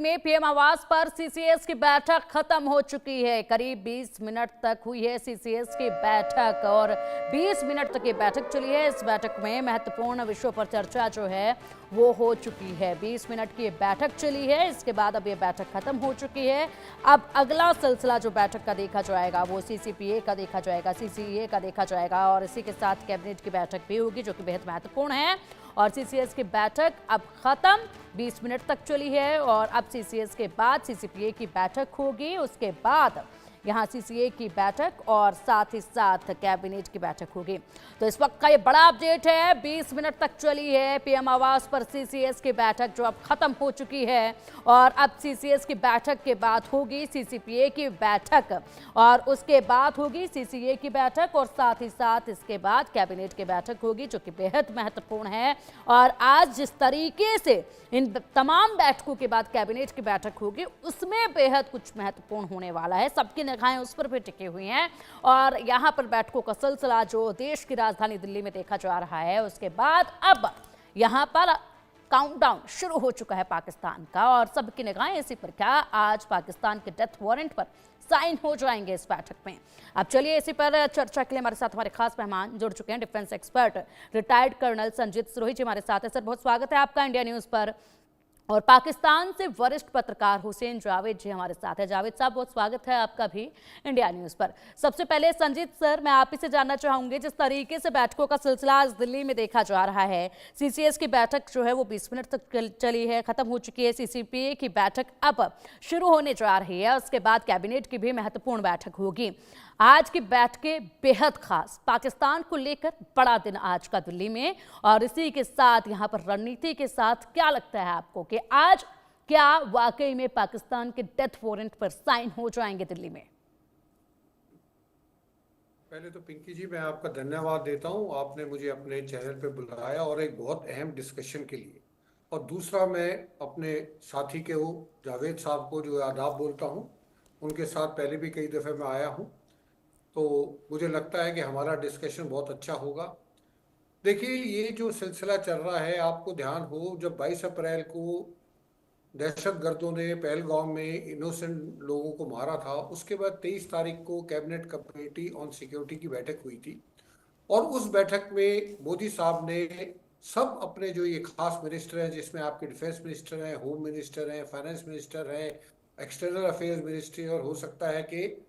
में पीएम आवास पर सीसीएस की बैठक खत्म हो चुकी है। करीब 20 मिनट तक हुई है सीसीएस की बैठक और 20 मिनट तक ये बैठक चली है। इस बैठक में महत्वपूर्ण विषयों पर चर्चा जो है वो हो चुकी है। 20 मिनट की ये बैठक चली है, इसके बाद अब ये बैठक खत्म हो चुकी है। अब अगला सिलसिला जो बैठक का देखा जाएगा वो सीसीपीए का देखा जाएगा, सीसीए का देखा जाएगा और इसी के साथ कैबिनेट की बैठक भी होगी जो कि बेहद महत्वपूर्ण है। और सीसीएस की बैठक अब खत्म 20 मिनट तक चली है और अब सीसीएस के बाद सीसीपीए की बैठक होगी, उसके बाद यहाँ सीसीए की बैठक और साथ ही साथ कैबिनेट की बैठक होगी। तो इस वक्त का ये बड़ा अपडेट है। 20 मिनट तक चली है पीएम आवास पर सीसीएस की बैठक जो अब खत्म हो चुकी है और अब सीसीएस की बैठक के बाद होगी सीसीपीए की बैठक और उसके बाद होगी सीसीए की बैठक और साथ ही साथ इसके बाद कैबिनेट की बैठक होगी जो कि बेहद महत्वपूर्ण है। और आज जिस तरीके से इन तमाम बैठकों के बाद कैबिनेट की बैठक होगी उसमें बेहद कुछ महत्वपूर्ण होने वाला है। सबकी निगाहें उस पर भी टिकी हुई हैं और यहाँ पर बैठकों का सिलसिला जो देश की राजधानी दिल्ली में देखा जा रहा है, उसके बाद अब यहाँ पर काउंटडाउन शुरू हो चुका है पाकिस्तान का और सबकी निगाहें इसी पर क्या आज पाकिस्तान के डेथ वारंट पर साइन हो जाएंगे इस बैठक में। अब चलिए इसी पर चर्चा के लिए हमारे साथ हमारे खास मेहमान जुड़ चुके हैं। Defence expert retired colonel Sanjeet Sirohi ji हमारे साथ है। सर बहुत स्वागत है आपका इंडिया न्यूज पर। और पाकिस्तान से वरिष्ठ पत्रकार हुसैन जावेद जी हमारे साथ है। जावेद साहब बहुत स्वागत है आपका भी इंडिया न्यूज पर। सबसे पहले संजीत सर मैं आप ही से जानना चाहूंगी, जिस तरीके से बैठकों का सिलसिला आज दिल्ली में देखा जा रहा है, सीसीएस की बैठक जो है वो 20 मिनट तक चली है, खत्म हो चुकी है। सीसीपीए की बैठक अब शुरू होने जा रही है, उसके बाद कैबिनेट की भी महत्वपूर्ण बैठक होगी। आज की बैठकें बेहद खास, पाकिस्तान को लेकर बड़ा दिन आज का दिल्ली में और इसी के साथ यहाँ पर रणनीति के साथ क्या लगता है आपको कि आज क्या वाकई में पाकिस्तान के डेथ वारंट पर साइन हो जाएंगे दिल्ली में? पहले तो पिंकी जी मैं आपका धन्यवाद देता हूं, आपने मुझे अपने चैनल पे बुलाया और एक बहुत अहम डिस्कशन के लिए। और दूसरा मैं अपने साथी के वो जावेद साहब को जो आदाब बोलता हूं, उनके साथ पहले भी कई दफ़े मैं आया हूं, तो मुझे लगता है कि हमारा डिस्कशन बहुत अच्छा होगा। देखिए ये जो सिलसिला चल रहा है, आपको ध्यान हो जब 22 अप्रैल को दहशतगर्दों ने पहलगाम में इनोसेंट लोगों को मारा था, उसके बाद 23 तारीख को कैबिनेट कमेटी ऑन सिक्योरिटी की बैठक हुई थी और उस बैठक में मोदी साहब ने सब अपने जो ये खास मिनिस्टर हैं, जिसमें आपके डिफेंस मिनिस्टर हैं, होम मिनिस्टर हैं, फाइनेंस मिनिस्टर हैं, एक्सटर्नल अफेयर्स मिनिस्ट्री और हो सकता है कि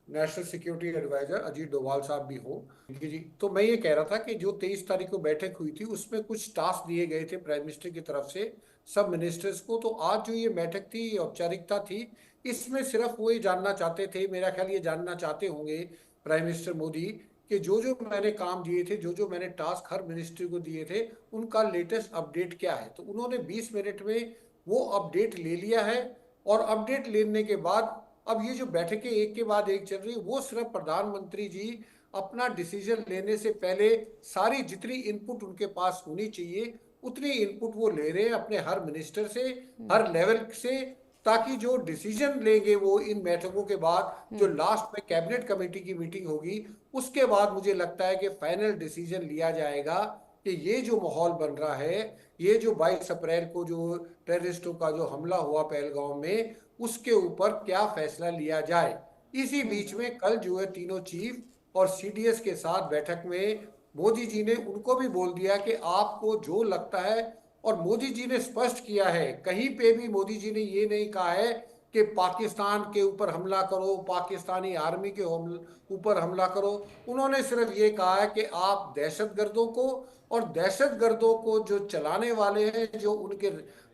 national security adviser Ajit Doval साहब भी हो जी। तो मैं ये कह रहा था कि जो 23 तारीख को बैठक हुई थी उसमें कुछ टास्क दिए गए थे प्राइम मिनिस्टर की तरफ से सब मिनिस्टर्स को। तो आज जो ये बैठक थी, ये औपचारिकता थी, इसमें सिर्फ वो ये जानना चाहते थे, मेरा ख्याल ये जानना चाहते होंगे प्राइम मिनिस्टर मोदी कि जो जो मैंने काम दिए थे, जो जो मैंने टास्क हर मिनिस्ट्री को दिए थे, उनका लेटेस्ट अपडेट क्या है। तो उन्होंने 20 मिनट में वो अपडेट ले लिया है और अपडेट लेने के बाद अब ये जो बैठकें एक के बाद एक चल रही है, वो सिर्फ प्रधानमंत्री जी अपना डिसीजन लेने से पहले सारी जितनी इनपुट उनके पास होनी चाहिए उतनी इनपुट वो ले रहे हैं अपने हर मिनिस्टर से, हर लेवल से, ताकि जो डिसीजन लेंगे वो इन बैठकों के बाद जो लास्ट में कैबिनेट कमेटी की मीटिंग होगी उसके बाद मुझे लगता है कि फाइनल डिसीजन लिया जाएगा कि ये जो माहौल बन रहा है, ये जो 22 अप्रैल को जो टेररिस्टों का जो हमला हुआ पहलगाम में, उसके ऊपर क्या फैसला लिया जाए। इसी बीच में कल जो है तीनों चीफ और सीडीएस के साथ बैठक में मोदी जी ने उनको भी बोल दिया कि आपको जो लगता है, और मोदी जी ने स्पष्ट किया है, कहीं पे भी मोदी जी ने ये नहीं कहा है कि पाकिस्तान के ऊपर हमला करो, पाकिस्तानी आर्मी के ऊपर हमला करो। उन्होंने सिर्फ ये कहा है कि आप दहशतगर्दों को और दहशतगर्दों को जो चलाने वाले हैं, जो उनके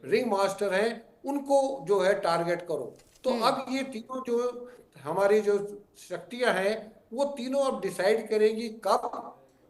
रिंग मास्टर हैं, उनको जो है टारगेट करो। तो अब ये तीनों जो हमारी जो शक्तियां हैं वो तीनों अब डिसाइड करेंगी कब,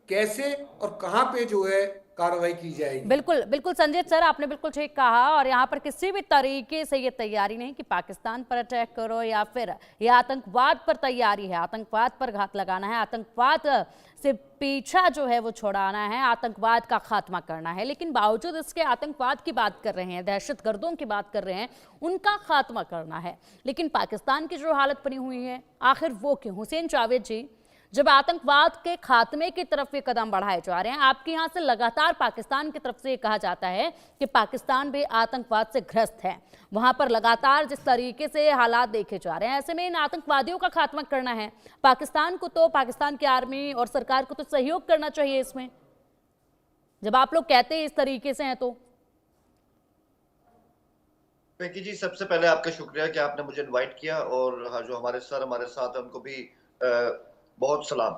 कैसे और कहां पे जो है कार्रवाई की जाएगी। बिल्कुल बिल्कुल संजय सर, आपने बिल्कुल ठीक कहा। और यहाँ पर किसी भी तरीके से ये तैयारी नहीं कि पाकिस्तान पर अटैक करो या फिर ये आतंकवाद पर तैयारी है, आतंकवाद पर घात लगाना है, आतंकवाद से पीछा जो है वो छुड़ाना है, आतंकवाद का खात्मा करना है। लेकिन बावजूद इसके आतंकवाद की बात कर रहे हैं, दहशतगर्दों की बात कर रहे हैं, उनका खात्मा करना है। लेकिन पाकिस्तान की जो हालत बनी हुई है आखिर वो क्यों? हुसैन जावेद जी, जब आतंकवाद के खात्मे की तरफ ये कदम बढ़ाए जा रहे हैं, आपके यहाँ से लगातार पाकिस्तान की तरफ से ये कहा जाता है कि पाकिस्तान भी आतंकवाद से ग्रस्त है, वहां पर लगातार जिस तरीके से हालात देखे जा रहे हैं, ऐसे में इन आतंकवादियों का खात्मा करना है, पाकिस्तान को तो, पाकिस्तान की आर्मी और सरकार को तो सहयोग करना चाहिए इसमें, जब आप लोग कहते हैं इस तरीके से हैं तो। पिंकी जी, सबसे पहले आपका शुक्रिया कि आपने मुझे इनवाइट किया, और हाँ, जो हमारे सर हमारे साथ हैं उनको भी बहुत सलाम।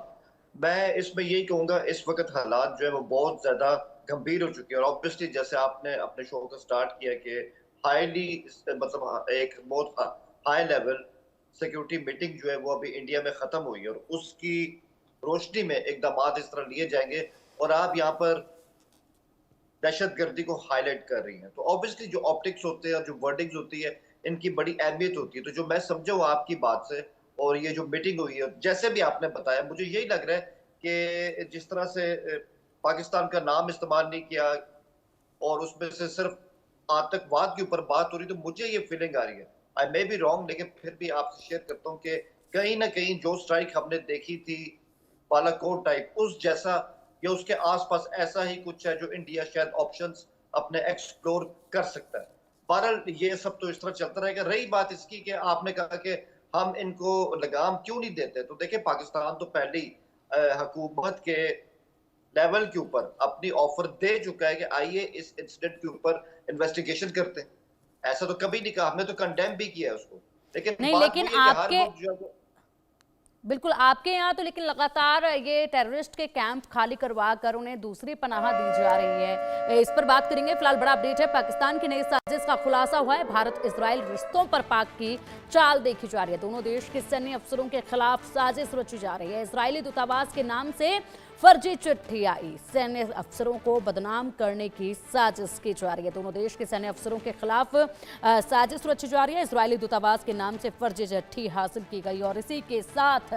मैं इसमें यही कहूंगा, इस वक्त हालात जो है वो बहुत ज्यादा गंभीर हो चुके हैं, और ऑब्वियसली जैसे आपने अपने शो को स्टार्ट किया कि हाईली, मतलब एक बहुत हाई लेवल सिक्योरिटी मीटिंग जो है वो अभी इंडिया में खत्म हुई है, और उसकी रोशनी में इकदाम इस तरह लिए जाएंगे, और आप यहाँ पर दहशतगर्दी को हाईलाइट कर रही हैं, तो ऑब्वियसली जो ऑप्टिक्स होते हैं और जो वर्डिंग्स होती है, इनकी बड़ी अहमियत होती है। तो जो मैं समझा हूँ आपकी बात से, और ये जो मीटिंग हुई है, जैसे भी आपने बताया, मुझे यही लग रहा है कि जिस तरह से पाकिस्तान का नाम इस्तेमाल नहीं किया और उसमें से सिर्फ आतंकवाद के ऊपर बात हो रही, तो मुझे ये फीलिंग आ रही है, आई मे बी रॉन्ग, लेकिन फिर भी आपसे शेयर करता हूँ कि कहीं ना कहीं जो स्ट्राइक हमने देखी थी बालाकोट टाइप, उस जैसा या उसके आसपास ऐसा ही कुछ है जो इंडिया शायद ऑप्शंस अपने एक्सप्लोर कर सकता है। बहरहाल ये सब तो इस तरह चलता रहेगा। रही बात इसकी कि आपने कहा कि हम इनको लगाम क्यों नहीं देते, तो देखिए पाकिस्तान तो पहले ही हुकूमत के लेवल के ऊपर अपनी ऑफर दे चुका है कि आइए इस इंसिडेंट के ऊपर इन्वेस्टिगेशन करते हैं। ऐसा तो कभी नहीं कहा, हमने तो कंडेम भी किया है उसको, लेकिन नहीं, बात लेकिन वही है कि हर आपके वक्त जो है बिल्कुल आपके यहाँ तो लेकिन लगातार ये टेररिस्ट के कैंप खाली करवा कर उन्हें दूसरी पनाह दी जा रही है, इस पर बात करेंगे। फिलहाल बड़ा अपडेट है, पाकिस्तान की नई साजिश का खुलासा हुआ है, भारत इजराइल रिश्तों पर पाक की चाल देखी जा रही है, दोनों देश के सैन्य अफसरों के खिलाफ साजिश रची जा रही है, इजरायली दूतावास के नाम से फर्जी चिट्ठी आई, सैन्य अफसरों को बदनाम करने की साजिश की जा रही है, दोनों देश के सैन्य अफसरों के खिलाफ साजिश रची जा रही है, इजरायली दूतावास के नाम से फर्जी चिट्ठी हासिल की गई, और इसी के साथ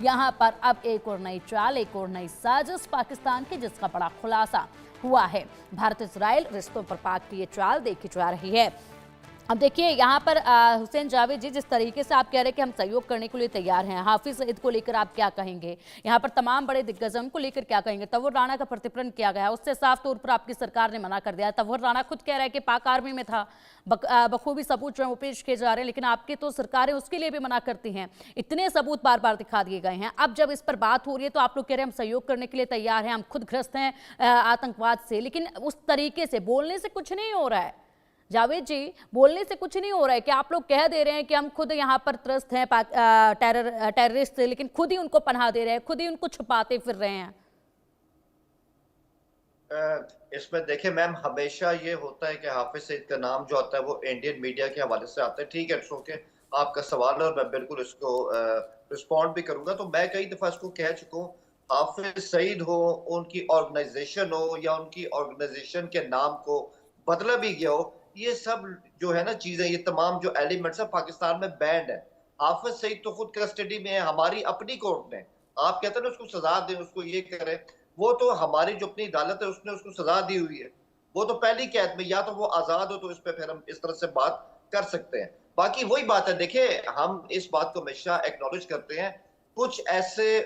यहां पर अब एक और नई चाल, एक और नई साजिश पाकिस्तान की, जिसका बड़ा खुलासा हुआ है। भारत इजराइल रिश्तों पर पाक की ये चाल देखी जा रही है। अब देखिए यहाँ पर हुसैन जावेद जी, जिस तरीके से आप कह रहे हैं कि हम सहयोग करने के लिए तैयार हैं, हाफिज सईद को लेकर आप क्या कहेंगे, यहाँ पर तमाम बड़े दिग्गजों को लेकर क्या कहेंगे, तव्वुर राणा का प्रतिपन्न किया गया, उससे साफ तौर पर आपकी सरकार ने मना कर दिया, तव्वुर राणा खुद कह रहा है कि पाक आर्मी में था, बखूबी सबूत जो है वो पेश किए जा रहे हैं, लेकिन आपकी तो सरकारें उसके लिए भी मना करती हैं, इतने सबूत बार बार दिखा दिए गए हैं। अब जब इस पर बात हो रही है तो आप लोग कह रहे हैं हम सहयोग करने के लिए तैयार हैं, हम खुद ग्रस्त हैं आतंकवाद से, लेकिन उस तरीके से बोलने से कुछ नहीं हो रहा है जावेद जी, बोलने से कुछ नहीं हो रहा है कि आप लोग कह दे रहे हैं कि हम खुद यहाँ पर त्रस्त हैं टेररिस्ट से, लेकिन खुद ही उनको पनाह दे रहे हैं, खुद ही उनको छुपाते फिर रहे हैं। इसमें देखिए मैम, हमेशा ये होता है कि हाफिज सईद का नाम जो आता है वो इंडियन मीडिया के हवाले से आता है। ठीक है, इट्स ओके, आपका सवाल है और मैं बिल्कुल इसको रिस्पॉन्ड भी करूंगा। तो मैं कई दफा इसको कह चुका हूँ, हाफिज सईद हो, उनकी ऑर्गेनाइजेशन हो, या उनकी ऑर्गेनाइजेशन के नाम को बदला भी गया हो, ये सब जो है ना चीजें, ये तमाम जो एलिमेंट्स है पाकिस्तान में बैंड है। हाफिज सईद तो खुद कस्टडी में है, हमारी अपनी कोर्ट ने, आप कहते हैं ना उसको सजा दें, उसको ये करें, वो तो हमारी जो अपनी अदालत है उसने उसको सजा दी हुई है, वो तो पहली कैद में, या तो वो आजाद हो तो इस पे फिर हम इस तरह से बात कर सकते हैं। बाकी वही बात है, देखिए हम इस बात को हमेशा एक्नॉलेज करते हैं, कुछ ऐसे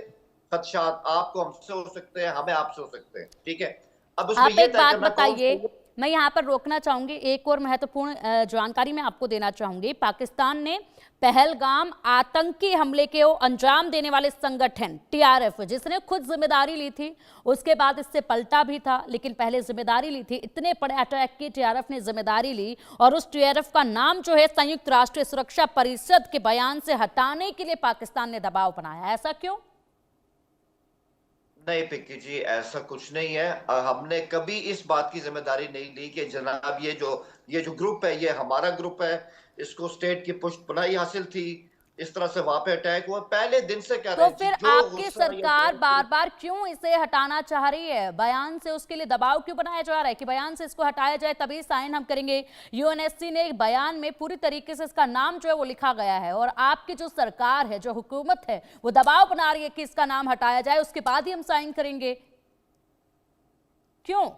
खदशात आपको हमसे हो सकते हैं, हमें आपसे हो सकते हैं, ठीक है। अब उसमें आप ये एक तय बात करना बताइए, मैं यहाँ पर रोकना चाहूंगी, एक और महत्वपूर्ण जानकारी मैं आपको देना चाहूंगी। पाकिस्तान ने पहलगाम आतंकी हमले के अंजाम देने वाले संगठन टीआरएफ, जिसने खुद जिम्मेदारी ली थी, उसके बाद इससे पलटा भी था, लेकिन पहले जिम्मेदारी ली थी, इतने बड़े अटैक की टीआरएफ ने जिम्मेदारी ली, और उस टीआरएफ का नाम जो है संयुक्त राष्ट्र सुरक्षा परिषद के बयान से हटाने के लिए पाकिस्तान ने दबाव बनाया, ऐसा क्यों? नहीं पिंकी जी, ऐसा कुछ नहीं है। हमने कभी इस बात की जिम्मेदारी नहीं ली कि जनाब ये जो ग्रुप है ये हमारा ग्रुप है, इसको स्टेट की पुष्टपनाही हासिल थी, इस तरह से वहां पे अटैक हुआ, पहले दिन से कह रहे तो हैं। फिर आपकी सरकार बार बार क्यों इसे हटाना चाह रही है? बयान से उसके लिए दबाव क्यों बनाया जा रहा है कि बयान से इसको हटाया जाए तभी साइन हम करेंगे? यूएनएससी ने एक बयान में पूरी तरीके से इसका नाम जो है वो लिखा गया है, और आपकी जो सरकार है, जो हुकूमत है, वो दबाव बना रही है कि इसका नाम हटाया जाए, उसके बाद ही हम साइन करेंगे। क्यों?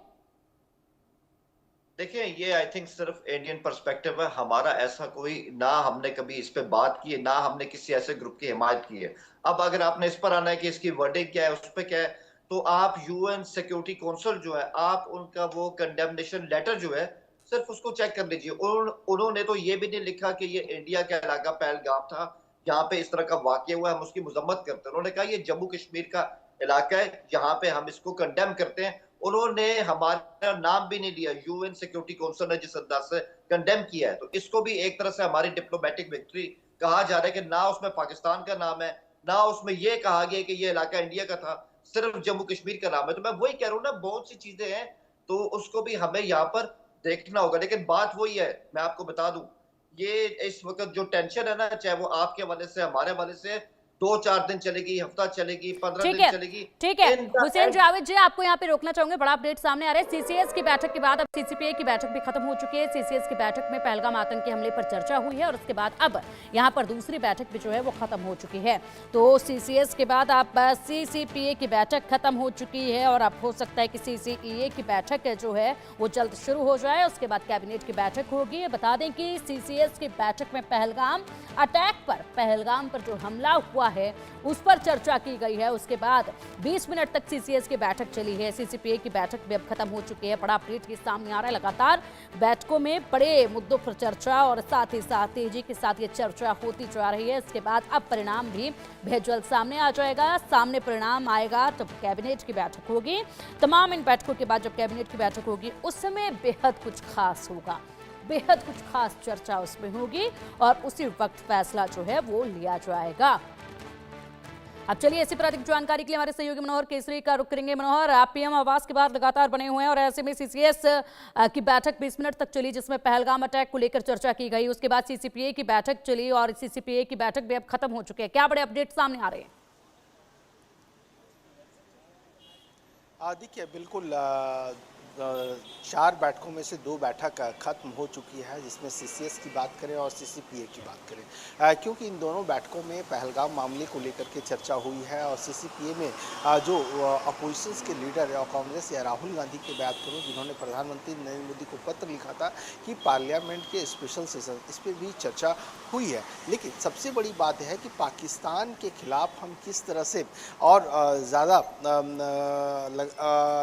देखिए, ये आई थिंक सिर्फ इंडियन पर्सपेक्टिव है। हमारा ऐसा कोई, ना हमने कभी इस पे बात की है, ना हमने किसी ऐसे ग्रुप की हिमायत की है। अब अगर आपने इस पर आना है कि इसकी वर्डिंग क्या है, उस पे क्या है, तो आप यूएन सिक्योरिटी काउंसिल जो है, आप उनका वो कंडेमनेशन लेटर जो है, सिर्फ उसको चेक कर लीजिए। उन्होंने तो ये भी नहीं लिखा कि ये इंडिया का इलाका पहलगाम था, यहाँ पे इस तरह का वाकया हुआ है, हम उसकी मजम्मत करते हैं। उन्होंने कहा ये जम्मू कश्मीर का इलाका है, यहाँ पे हम इसको कंडेम करते हैं। उन्होंने हमारा नाम भी नहीं लिया, यूएन सिक्योरिटी काउंसिल ने जिस अंदाज से कंडेम किया है, तो इसको भी एक तरह से हमारी डिप्लोमेटिक विक्ट्री कहा जा रहा है कि ना उसमें पाकिस्तान का नाम है, ना उसमें यह कहा गया कि ये इलाका इंडिया का था, सिर्फ जम्मू कश्मीर का नाम है। तो मैं वही कह रहा हूँ ना, बहुत सी चीजें हैं, तो उसको भी हमें यहाँ पर देखना होगा। लेकिन बात वही है, मैं आपको बता दूं, ये इस वक्त जो टेंशन है ना, चाहे वो आपके हवाले से, हमारे हवाले से, 2-4 दिन चलेगी, हफ्ता चलेगी, 15 ठीक दिन है, चलेगी। ठीक है। इन द हुसैन एंड जावेद जी, आपको यहाँ पे रोकना चाहूंगे, बड़ा अपडेट सामने आ रहा है। सीसीएस की बैठक के बाद अब सीसीपीए की बैठक भी खत्म हो चुकी है। सीसीएस की बैठक में पहलगाम आतंकी हमले पर चर्चा हुई है और उसके बाद अब यहाँ पर दूसरी बैठक भी जो है वो खत्म हो चुकी है। तो सीसीएस के बाद अब सीसीपीए की बैठक खत्म हो चुकी है और अब हो सकता है कि सीसीईए की बैठक जो है वो जल्द शुरू हो जाए। उसके बाद कैबिनेट की बैठक होगी। बता दें कि सीसीएस की बैठक में पहलगाम अटैक पर, पहलगाम पर जो हमला हुआ है उस पर चर्चा की गई है। उसके बाद 20 मिनट तक सीसीएस की बैठक चली है। सीसीपीए की बैठक भी अब खत्म हो चुकी है। बड़ा अपडेट ये सामने आ रहा है। लगातार बैठकों में बड़े मुद्दों पर चर्चा और साथ ही साथ तेजी के साथ ये चर्चा होती जा रही है। इसके बाद अब परिणाम भी बेहद जल्द सामने आ जाएगा। सामने परिणाम आएगा तो कैबिनेट की बैठक होगी। तमाम इन बैठकों के बाद जब कैबिनेट की बैठक होगी उस समय बेहद कुछ खास होगा, बेहद कुछ खास चर्चा उसमें होगी और उसी वक्त फैसला जो है वो लिया जाएगा। अब चलिए इसी पर अधिक जानकारी के लिए हमारे सहयोगी मनोहर केसरी का रुख करेंगे। मनोहर, आप पीएम आवास के बाद लगातार बने हुए हैं और ऐसे में सीसीएस की बैठक 20 मिनट तक चली जिसमें पहलगाम अटैक को लेकर चर्चा की गई। उसके बाद सीसीपीए की बैठक चली और सीसीपीए की बैठक भी अब खत्म हो चुकी है। क्या बड़े अपडेट सामने आ रहे हैं? देखिए, बिल्कुल 4 बैठकों में से 2 बैठक खत्म हो चुकी है, जिसमें सीसीएस की बात करें और सीसीपीए की बात करें, क्योंकि इन दोनों बैठकों में पहलगाम मामले को लेकर के चर्चा हुई है। और सीसीपीए में जो अपोजिशंस के लीडर और कांग्रेस या राहुल गांधी की बात करूं, जिन्होंने प्रधानमंत्री नरेंद्र मोदी को पत्र लिखा था कि पार्लियामेंट के स्पेशल सेशन, इस पर भी चर्चा हुई है। लेकिन सबसे बड़ी बात है कि पाकिस्तान के खिलाफ हम किस तरह से और ज़्यादा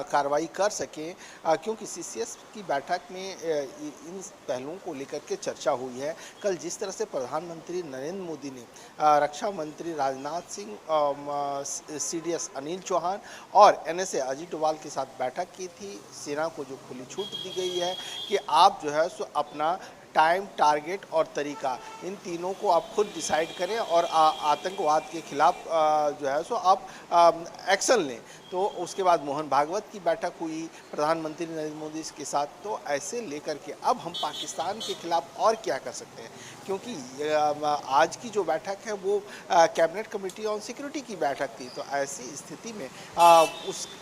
कार्रवाई कर सकें, क्योंकि सीसीएस की बैठक में इन पहलुओं को लेकर के चर्चा हुई है। कल जिस तरह से प्रधानमंत्री नरेंद्र मोदी ने रक्षा मंत्री राजनाथ सिंह, सीडीएस अनिल चौहान और एनएसए अजीत डोभाल के साथ बैठक की थी, सेना को जो खुली छूट दी गई है कि आप जो है सो अपना टाइम, टारगेट और तरीका, इन तीनों को आप खुद डिसाइड करें और आतंकवाद के खिलाफ जो है सो आप एक्शन लें। तो उसके बाद मोहन भागवत की बैठक हुई प्रधानमंत्री नरेंद्र मोदी के साथ। तो ऐसे लेकर के अब हम पाकिस्तान के खिलाफ और क्या कर सकते हैं, क्योंकि आज की जो बैठक है वो कैबिनेट कमेटी ऑन सिक्योरिटी की बैठक थी। तो ऐसी स्थिति में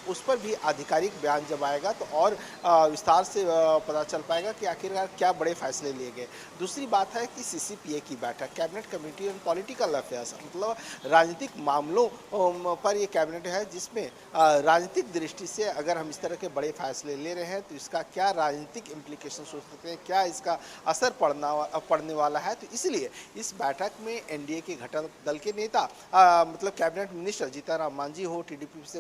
उस पर भी आधिकारिक बयान जब आएगा तो और विस्तार से पता चल पाएगा कि आखिरकार क्या बड़े फैसले लिए गए। दूसरी बात है कि सीसीपीए की बैठक, cabinet committee on political affairs, मतलब राजनीतिक मामलों पर ये कैबिनेट है, जिसमें राजनीतिक दृष्टि से अगर हम इस तरह के बड़े फैसले ले रहे हैं तो इसका क्या राजनीतिक इम्प्लीकेशन हो सकते हैं, क्या इसका असर पड़ने वाला है। तो इसलिए इस बैठक में एनडीए के घटक दल के नेता, मतलब कैबिनेट मिनिस्टर जीतनराम मांझी हो, टीडीपी से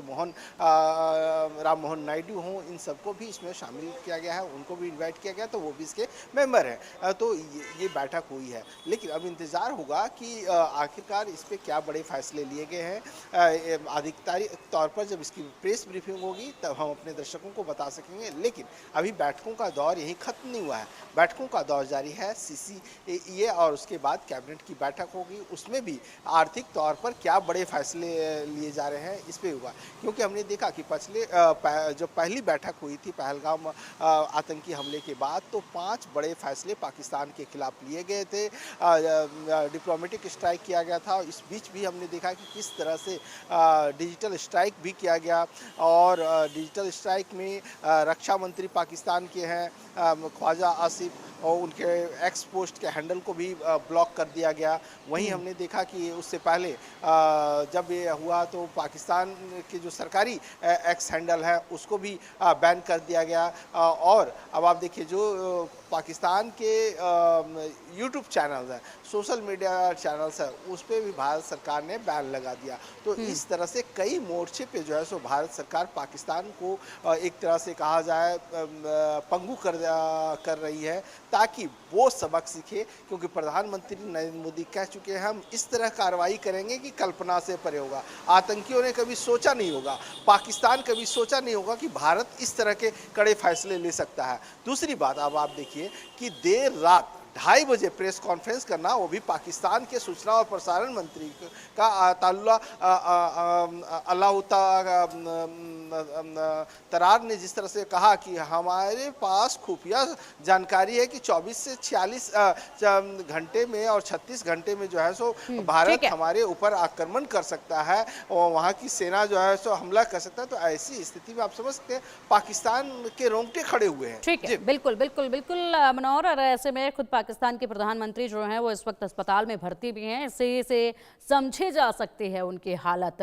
राम मोहन नायडू हो, इन सबको भी इसमें शामिल किया गया है, उनको भी इन्वाइट किया गया, तो वो भी इसके मेंबर हैं। तो ये बैठक हुई है। लेकिन अब इंतज़ार होगा कि आखिरकार इस पर क्या बड़े फैसले लिए गए हैं। आधिकारिक तौर पर जब इसकी प्रेस ब्रीफिंग होगी तब हम अपने दर्शकों को बता सकेंगे। लेकिन अभी बैठकों का दौर यही खत्म नहीं हुआ है, बैठकों का दौर जारी है। सीसीईए और उसके बाद कैबिनेट की बैठक होगी, उसमें भी आर्थिक तौर पर क्या बड़े फैसले लिए जा रहे हैं इस पर होगा। क्योंकि हमने देखा कि जब पहली बैठक हुई थी पहलगाम आतंकी हमले के बाद, तो 5 बड़े फैसले पाकिस्तान के खिलाफ लिए गए थे, डिप्लोमेटिक स्ट्राइक किया गया था। इस बीच भी हमने देखा कि किस तरह से डिजिटल स्ट्राइक भी किया गया, और डिजिटल स्ट्राइक में रक्षा मंत्री पाकिस्तान के हैं ख्वाजा आसिफ, और उनके एक्स पोस्ट के हैंडल को भी ब्लॉक कर दिया गया। वहीं हमने देखा कि उससे पहले जब ये हुआ तो पाकिस्तान के जो सरकारी एक्स हैंडल है उसको भी बैन कर दिया गया। और अब आप देखिए जो पाकिस्तान के यूट्यूब चैनल्स हैं, सोशल मीडिया चैनल्स हैं, उस पर भी भारत सरकार ने बैन लगा दिया। तो इस तरह से कई मोर्चे पे जो है सो भारत सरकार पाकिस्तान को एक तरह से कहा जाए पंगु कर रही है, ताकि वो सबक सीखे। क्योंकि प्रधानमंत्री नरेंद्र मोदी कह चुके हैं हम इस तरह कार्रवाई करेंगे कि कल्पना से परे होगा। आतंकियों ने कभी सोचा नहीं होगा, पाकिस्तान कभी सोचा नहीं होगा कि भारत इस तरह के कड़े फैसले ले सकता है। दूसरी बात अब आप देखिए कि देर रात 2:30 बजे प्रेस कॉन्फ्रेंस करना, वो भी पाकिस्तान के सूचना और प्रसारण मंत्री का अताउल्लाह अल्लाह तरार ने जिस तरह से कहा कि हमारे पास खुफिया जानकारी है कि 24 से 46 घंटे में और 36 घंटे में जो है सो भारत हमारे ऊपर आक्रमण कर सकता है और वहाँ की सेना जो है सो हमला कर सकता है। तो ऐसी स्थिति में आप समझ सकते हैं पाकिस्तान के रोंगटे खड़े हुए हैं। ठीक है, बिल्कुल बिल्कुल बिल्कुल मनोहर। और ऐसे में खुद पाकिस्तान के प्रधानमंत्री जो हैं वो इस वक्त अस्पताल में भर्ती भी हैं, इससे समझे जा सकती है उनकी हालत।